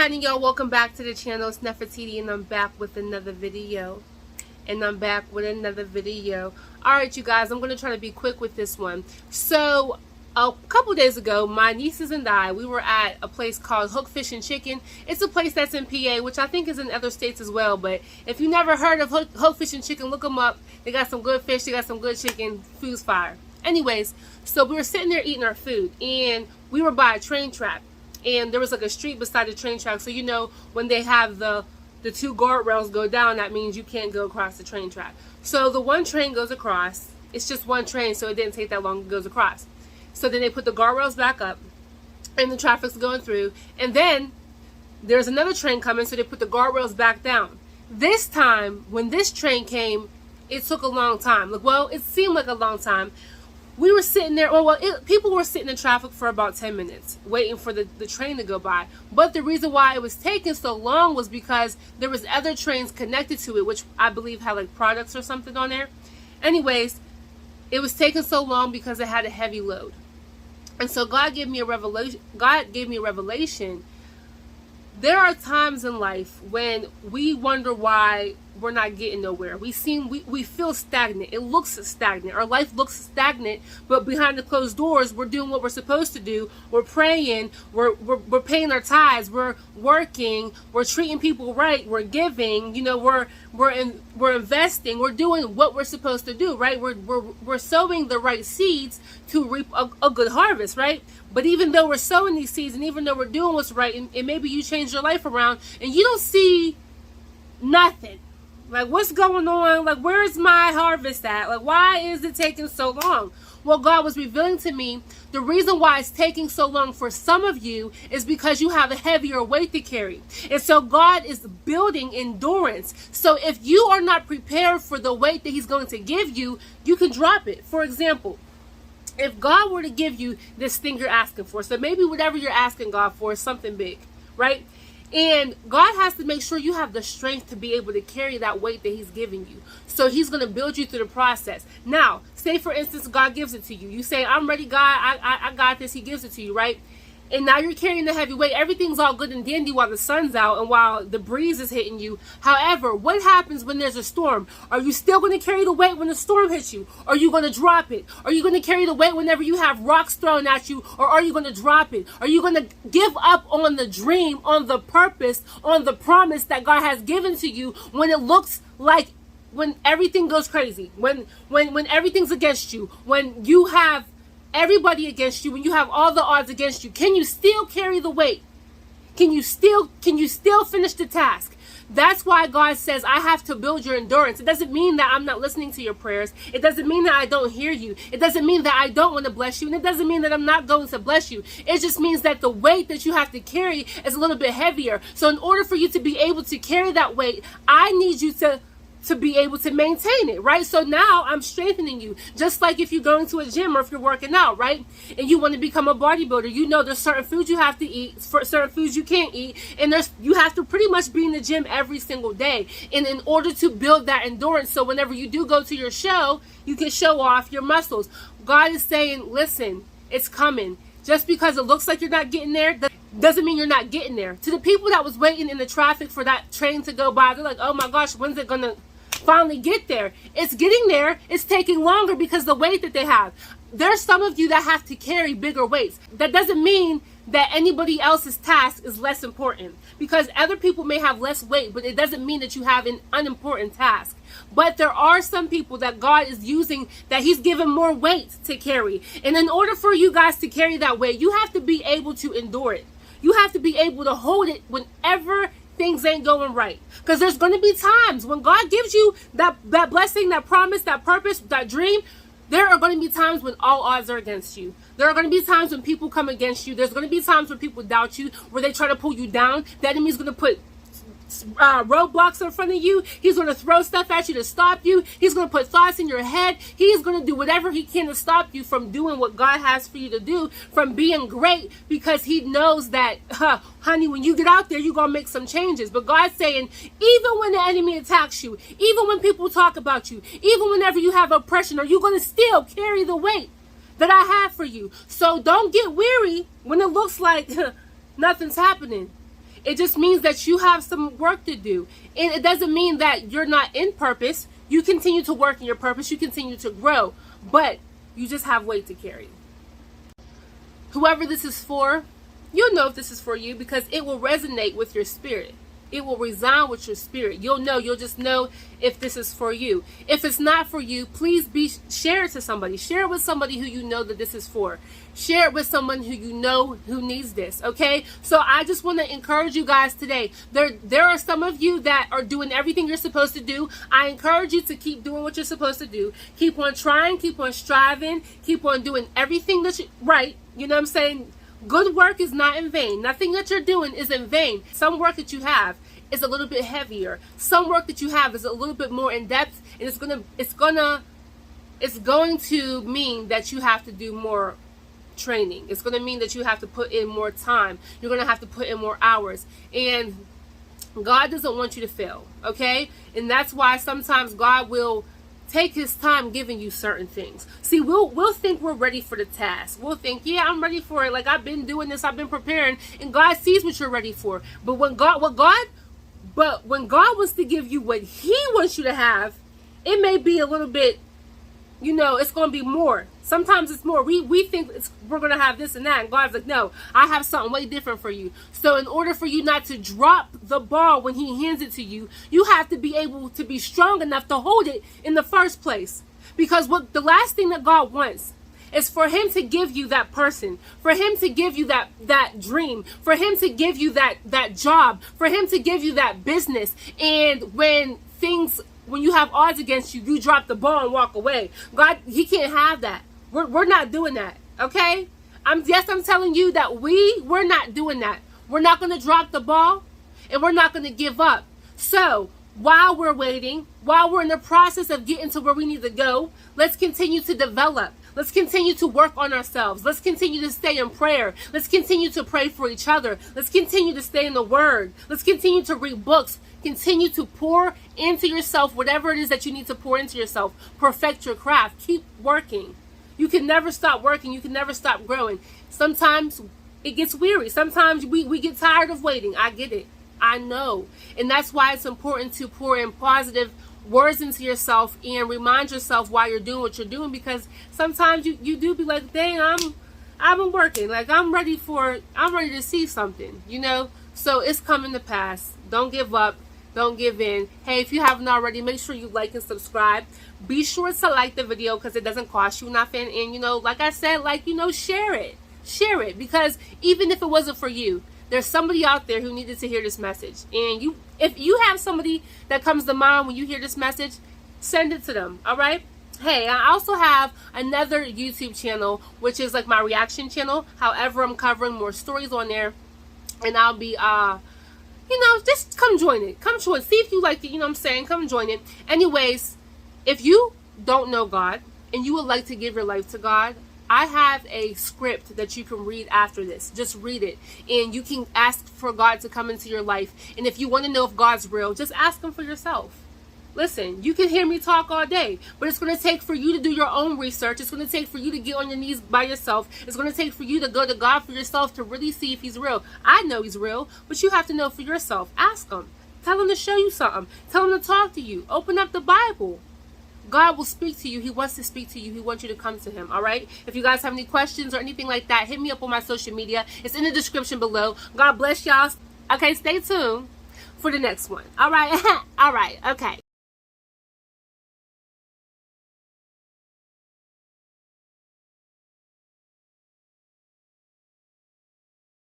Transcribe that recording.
happening, y'all? Welcome back to the channel. It's Nefertiti, and I'm back with another video. Alright, you guys, I'm going to try to be quick with this one. So, a couple days ago, my nieces and I, we were at a place called Hook Fish and Chicken. It's a place that's in PA, which I think is in other states as well. But if you never heard of Hook Fish and Chicken, look them up. They got some good fish. They got some good chicken. Food's fire. Anyways, so we were sitting there eating our food, and we were by a train track. And there was like a street beside the train track. So, you know, when they have the two guardrails go down, that means you can't go across the train track. So the one train goes across. It's just one train, so it didn't take that long. It goes across. So then they put the guardrails back up, and the traffic's going through. And then there's another train coming, so they put the guardrails back down. This time, when this train came, it took a long time. Like, well, it seemed like a long time. We were sitting there, people were sitting in traffic for about 10 minutes, waiting for the train to go by. But the reason why it was taking so long was because there was other trains connected to it, which I believe had like products or something on there. Anyways, it was taking so long because it had a heavy load. And so God gave me a revelation. There are times in life when we wonder why we're not getting nowhere. We feel stagnant. It looks stagnant. Our life looks stagnant, but behind the closed doors, we're doing what we're supposed to do. We're praying. We're paying our tithes. We're working. We're treating people right. We're giving. You know, we're investing. We're doing what we're supposed to do, right? We're sowing the right seeds to reap a good harvest, right? But even though we're sowing these seeds, and even though we're doing what's right, and maybe you change your life around, and you don't see nothing. Like, what's going on? Like, where's my harvest at? Like, why is it taking so long? Well, God was revealing to me the reason why it's taking so long for some of you is because you have a heavier weight to carry. And so God is building endurance. So if you are not prepared for the weight that He's going to give you, you can drop it. For example, if God were to give you this thing you're asking for, so maybe whatever you're asking God for is something big, right? And God has to make sure you have the strength to be able to carry that weight that He's giving you. So He's going to build you through the process. Now, say for instance, God gives it to you. You say, I'm ready, God. I got this. He gives it to you, right? And now you're carrying the heavy weight. Everything's all good and dandy while the sun's out and while the breeze is hitting you. However, what happens when there's a storm? Are you still going to carry the weight when the storm hits you? Are you going to drop it? Are you going to carry the weight whenever you have rocks thrown at you? Or are you going to drop it? Are you going to give up on the dream, on the purpose, on the promise that God has given to you when it looks like, when everything goes crazy, when everything's against you, when you have everybody against you, when you have all the odds against you? Can you still carry the weight? Can you still finish the task? That's why God says, I have to build your endurance. It doesn't mean that I'm not listening to your prayers. It doesn't mean that I don't hear you. It doesn't mean that I don't want to bless you. And it doesn't mean that I'm not going to bless you. It just means that the weight that you have to carry is a little bit heavier. So in order for you to be able to carry that weight, I need you to be able to maintain it, right? So now I'm strengthening you. Just like if you're going to a gym or if you're working out, right? And you want to become a bodybuilder, you know there's certain foods you have to eat, certain foods you can't eat, and you have to pretty much be in the gym every single day. And in order to build that endurance, so whenever you do go to your show, you can show off your muscles. God is saying, listen, it's coming. Just because it looks like you're not getting there, doesn't mean you're not getting there. To the people that was waiting in the traffic for that train to go by, they're like, oh my gosh, when's it gonna finally get there? It's getting there. It's taking longer because the weight that they have. There's some of you that have to carry bigger weights. That doesn't mean that anybody else's task is less important, because other people may have less weight, but it doesn't mean that you have an unimportant task. But there are some people that God is using, that He's given more weight to carry. And in order for you guys to carry that weight, you have to be able to endure it. You have to be able to hold it whenever things ain't going right. Because there's going to be times when God gives you that blessing, that promise, that purpose, that dream. There are going to be times when all odds are against you. There are going to be times when people come against you. There's going to be times when people doubt you, where they try to pull you down. The enemy's going to put roadblocks in front of you. He's going to throw stuff at you to stop you. He's going to put thoughts in your head. He's going to do whatever he can to stop you from doing what God has for you to do, from being great, because he knows that, honey, when you get out there, you're going to make some changes. But God's saying, even when the enemy attacks you, even when people talk about you, even whenever you have oppression, are you going to still carry the weight that I have for you? So don't get weary when it looks like nothing's happening. It just means that you have some work to do. And it doesn't mean that you're not in purpose. You continue to work in your purpose. You continue to grow. But you just have weight to carry. Whoever this is for, you'll know if this is for you because it will resonate with your spirit. It will resound with your spirit. You'll just know if this is for you. If it's not for you, please share it to somebody. Share it with somebody who you know that this is for. Share it with someone who you know who needs this, okay? So I just want to encourage you guys today. There are some of you that are doing everything you're supposed to do. I encourage you to keep doing what you're supposed to do. Keep on trying, keep on striving, keep on doing everything that's right. You know what I'm saying? Good work is not in vain. Nothing that you're doing is in vain. Some work that you have is a little bit heavier. Some work that you have is a little bit more in depth, and it's going to mean that you have to do more training. It's going to mean that you have to put in more time. You're going to have to put in more hours. And God doesn't want you to fail, okay? And that's why sometimes God will take his time giving you certain things. See, we'll think we're ready for the task. We'll think, yeah, I'm ready for it. Like, I've been doing this, I've been preparing, and God sees what you're ready for. But when God wants to give you what he wants you to have, it may be a little bit, it's going to be more. Sometimes it's more. We think we're going to have this and that, and God's like, no, I have something way different for you. So in order for you not to drop the ball when he hands it to you, you have to be able to be strong enough to hold it in the first place. Because the last thing that God wants is for him to give you that person, for him to give you that dream, for him to give you that job, for him to give you that business. And when you have odds against you, you drop the ball and walk away. God, he can't have that. We're not doing that, okay? I'm telling you that we're not doing that. We're not going to drop the ball, and we're not going to give up. So while we're waiting, while we're in the process of getting to where we need to go, let's continue to develop. Let's continue to work on ourselves. Let's continue to stay in prayer. Let's continue to pray for each other. Let's continue to stay in the Word. Let's continue to read books. Continue to pour into yourself whatever it is that you need to pour into yourself. Perfect your craft. Keep working. You can never stop working. You can never stop growing. Sometimes it gets weary. Sometimes we get tired of waiting. I get it. I know. And that's why it's important to pour in positive words into yourself and remind yourself why you're doing what you're doing, because sometimes you do be like, dang, I've been working. Like, I'm ready to see something, So it's coming to pass. Don't give up. Don't give in. Hey, if you haven't already, make sure you like and subscribe. Be sure to like the video because it doesn't cost you nothing. And, like I said, share it. Share it, because even if it wasn't for you, there's somebody out there who needed to hear this message. And if you have somebody that comes to mind when you hear this message, send it to them, all right? Hey, I also have another YouTube channel, which is like my reaction channel. However, I'm covering more stories on there. And I'll be, just come join it. Come join. See if you like it, Come join it. Anyways, if you don't know God and you would like to give your life to God, I have a script that you can read after this. Just read it. And you can ask for God to come into your life. And if you want to know if God's real, just ask him for yourself. Listen, you can hear me talk all day, but it's going to take for you to do your own research. It's going to take for you to get on your knees by yourself. It's going to take for you to go to God for yourself to really see if he's real. I know he's real, but you have to know for yourself. Ask him. Tell him to show you something. Tell him to talk to you. Open up the Bible. God will speak to you. He wants to speak to you. He wants you to come to him, all right? If you guys have any questions or anything like that, hit me up on my social media. It's in the description below. God bless y'all. Okay, stay tuned for the next one. All right? All right. Okay.